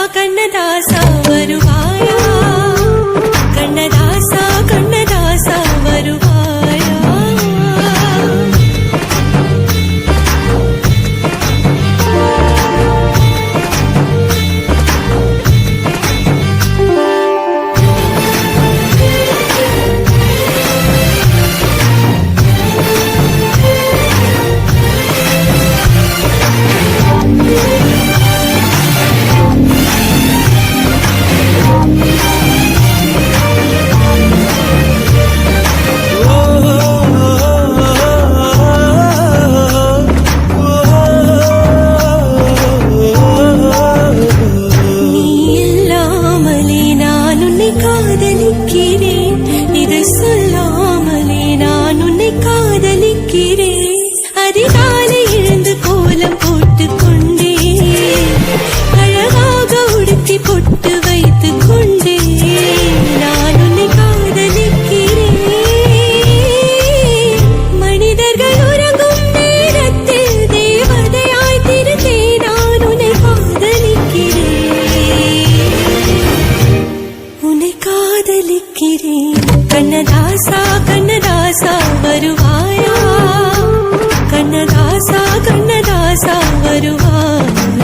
கண்ணதாசா வருவாயா கண்ணதாசா கண்ணதாசா வருவாயா கண்ணதாசா கண்ணதாசா வருவாயா கண்ணதாசா கண்ணதாசா வருவாயா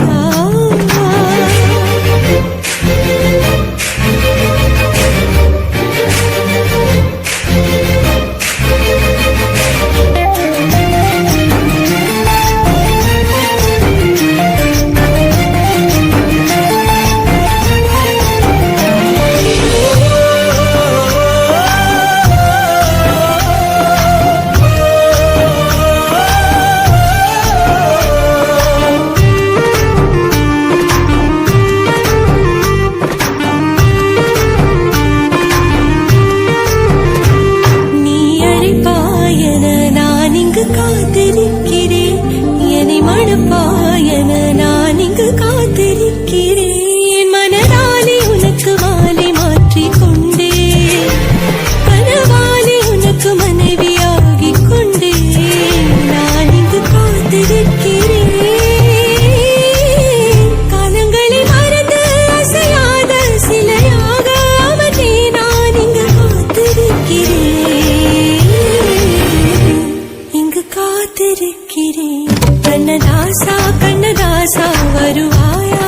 கண்ணதாசா கண்ணதாசா வருவாயா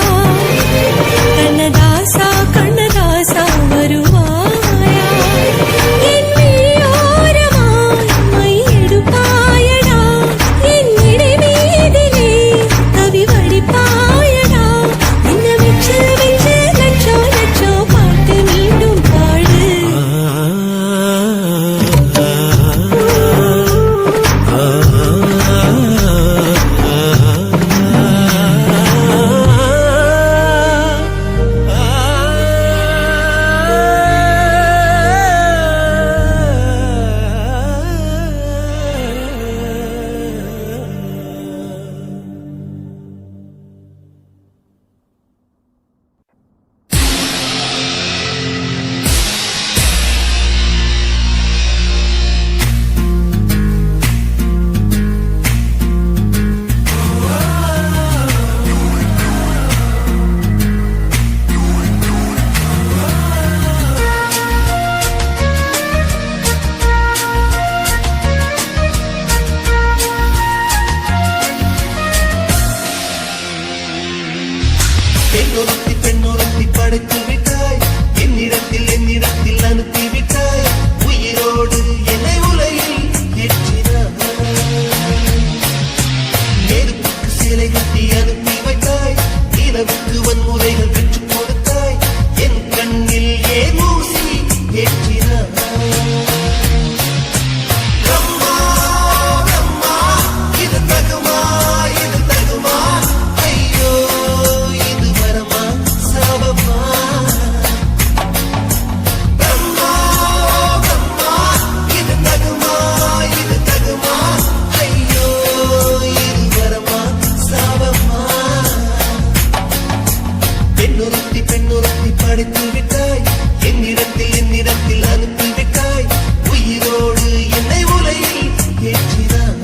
கண்ணதாசா கண்ணதாசா வருவாயா என் மீயோரமாய் my எடுப்பாயடா என் இடை மீதிலே கவி வடிப்பாயடா இந்த வெச்சு வெச்சு லட்சோ லட்சோ பாட்டு மீண்டும் பாடு பெண்ணுறுத்தி படைத்து விட்டாய் என்னிடத்தில் அனுப்பி விட்டாய் உயிரோடு என்னை உலகில் ஏற்றினாய் நெருப்புக்கு சிலை கட்டி அனுப்பி வைத்தாய் நிலவுக்கு வன்முறைகள் பெற்றுக் கொடுத்தாய் என் கண்ணில் ஏன் ஊசி ஏற்றினாய் பெண்ணுறுத்தி படைத்து விட்டாய் என்னிடத்தில் அனுப்பி விட்டாய் உயிரோடு என்னை உலகில் ஏற்றினாய்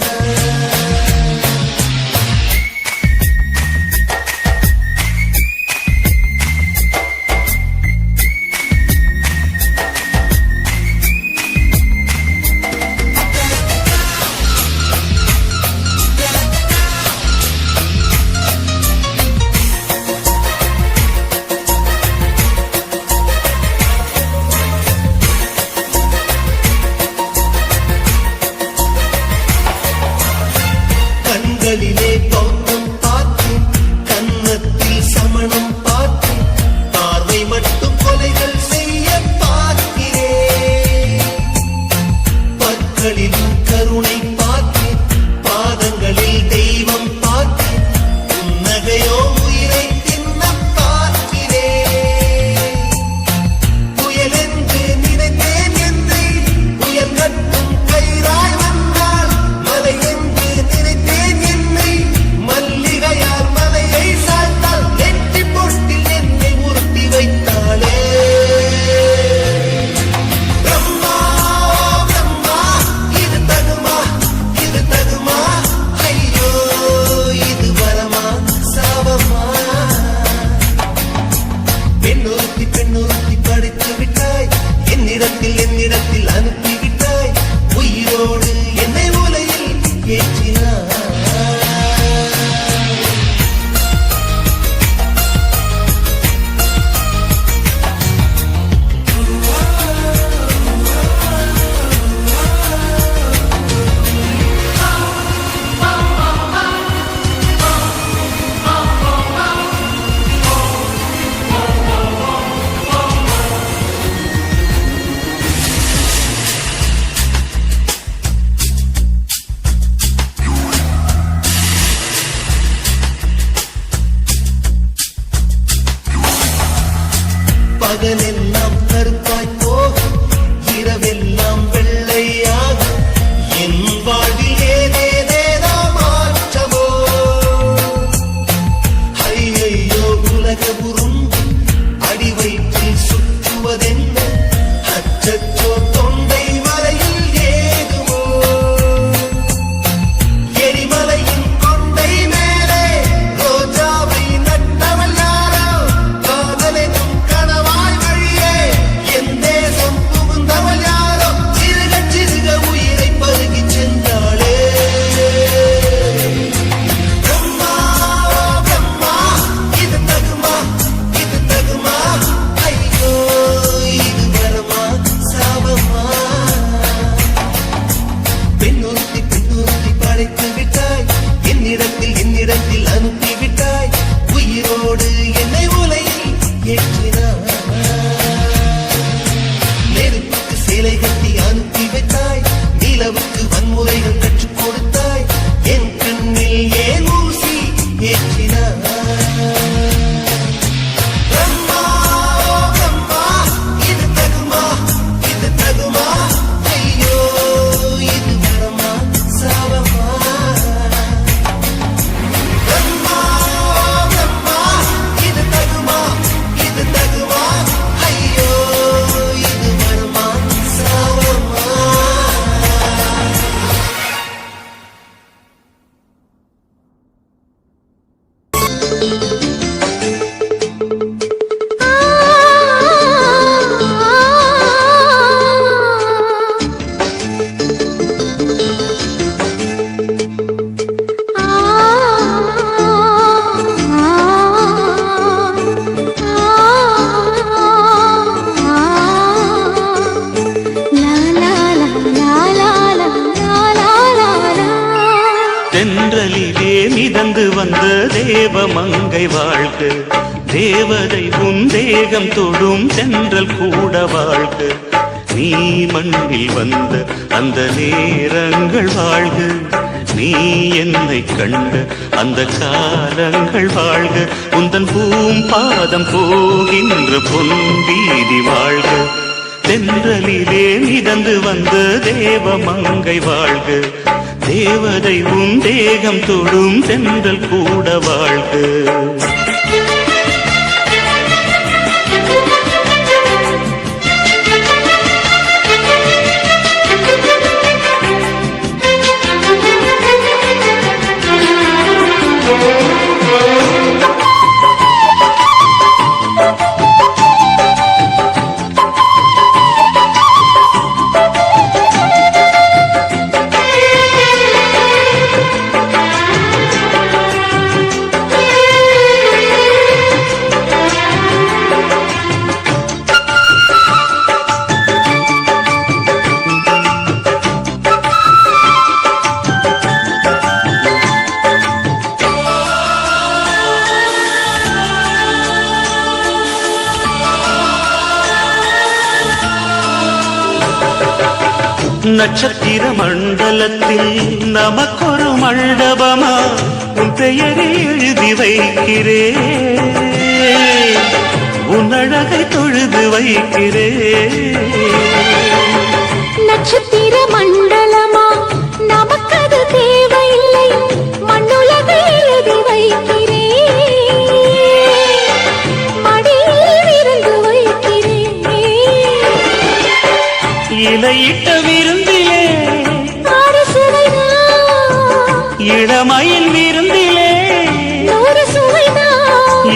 பெண்ணொருத்தி படைத்து விட்டாய் என்னிடத்தில் அனுப்பிவிட்டாய் உயிரோடு என்னை உலகில் ஏற்றினாய் பகலெல்லாம் கருப்பாய் போகும் இரவெல்லாம் வெள்ளையாகும் என் வாழ்வில் ஏதேதேதோ மாற்றமோ ஐயையோ உலக உருண்டு அடி வயிற்றில் சுற்றுவதென்ன அச்சச்சோ தொண்டை வரையில் ஏகுமோ எரிமலையின் கொண்டை மேலே ரோஜாவை நட்டவள் யாரோ காதலெனும் கனவாய் வழியே என் தேசம் புகுந்தவள் யாரோ சிறுக சிறுக உயிரை பருகிச் சென்றாளே பிரம்மா பிரம்மா இது தகுமா ஐயோ இது வரமா சாபமா பெண்ணொருத்தி படைத்து விட்டாய் என்னிடத்தில் அனுப்பிவிட்டாய் உயிரோடு என்னை உலகில் ஏற்றினாய் நெருப்புக்கு சேலை கட்டி அனுப்பி வைத்தாய் நிலவுக்கு வன்முறைகள் கற்றுக் கொடுத்தாய் என் கண்ணில் ஏன் ஊசி ஏற்றினாய் பிரம்மா பிரம்மா இது தகுமா ஐயோ இது வரமா சாபமா பிரம்மா பிரம்மா இது தகுமா ஐயோ இது வரமா சாபமா தென்றலிலே மிதந்து வந்த தேவமங்கை வாழ்க தேவதை உன் தேகம் தொடும் தென்றல் கூட வாழ்க நீ மண்ணில் வந்த அந்த நேரங்கள் வாழ்க நீ என்னை கண்ட அந்த காலங்கள் வாழ்க உந்தன் பாதம் போகின்ற பொன் வீதி வாழ்க தென்றலிலே மிதந்து வந்த தேவமங்கை வாழ்க தேவதை உன் தேகம் தொடும் தென்றல் கூட வாழ்க நட்சத்திர மண்டலத்தில் நமக்கொரு மண்டபமா உன் பெயரை எழுதி வைக்கிறேன் உன் அழகை தொழுது வைக்கிறேன் நட்சத்திர மண்டலமா நமக்கது தேவையில்லை மண்ணுலகை எழுதி வைக்கிறேன் மடியில் விருந்து வைக்கிறேன் இலையிட்ட விருந்திலே இளமையில் விருந்திலே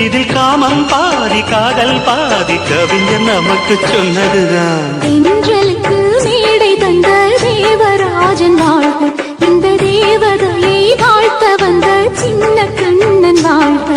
இதில் காமம் பார் பாதி காதல் பாதி கவிஞர் நமக்கு சொன்னதுதான். தென்றலுக்கு மேடை தந்த தேவராஜன் வாழ்க, இந்த தேவதையை வாழ்த்த வந்த சின்ன கண்ணன் வாழ்க.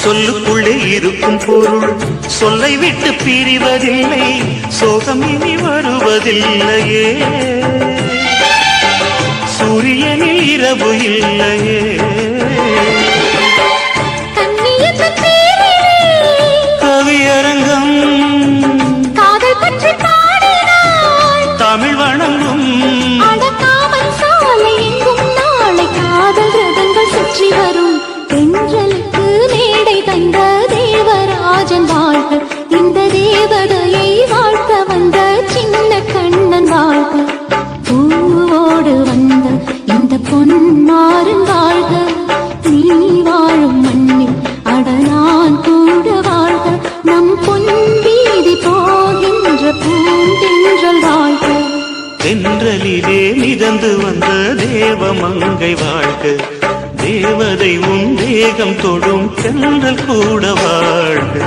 சொல்லுக்குள்ளே இருக்கும் பொருள் சொல்லை விட்டு பிரிவதில்லை, சோகம் இனி வருவதில்லையே, சூரியனில் இரவு இல்லையே. கவியரங்கம் காதல் பற்றி பாடினாள், தமிழ் வணங்கும் அடக்காமல் சாலை எங்கும் நாளை காதல் ரதங்கள் சுற்றி வரும். தென்றலுக்கு மேடை தந்த தேவராஜன் வாழ்க, இந்த தேவதையை வாழ்த்த வந்த சின்ன கண்ணன் வாழ்க. பூவோடு வந்த இந்த பொன்மாறன் வாழ்க, நீ வாழும் மண்ணில் அடனான் கூட வாழ்க, நம் பொன் வீதி போகின்ற பூந்தென்றல் வாழ்க. தென்றலிலே மிதந்து வந்த தேவமங்கை வாழ்க, தேவதை உன் தேகம் தொடும் தென்றல் கூட வாழ்க.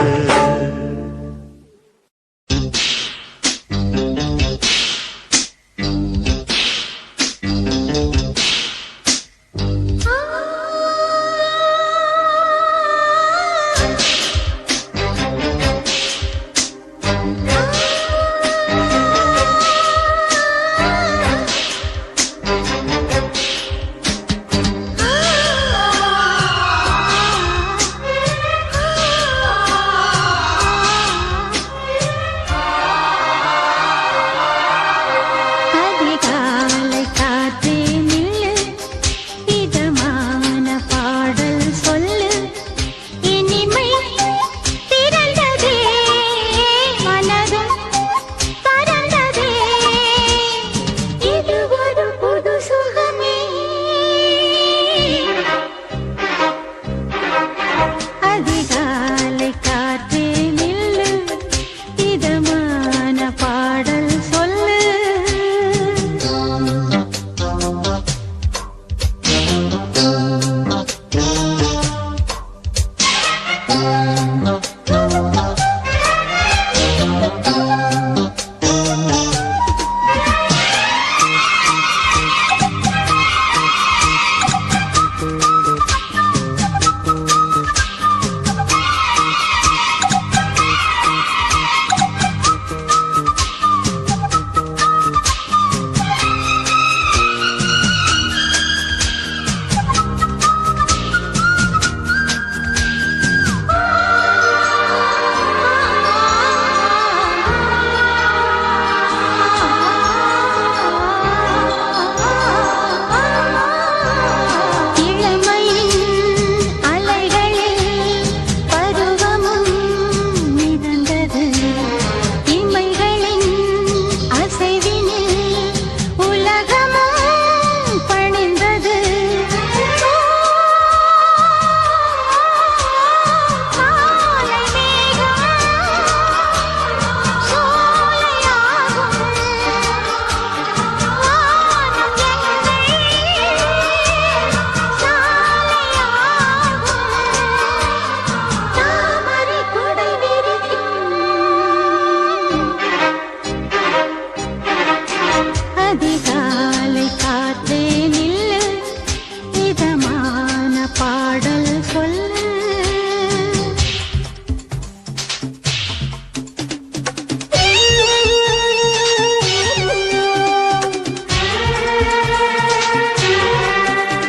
சொல்ல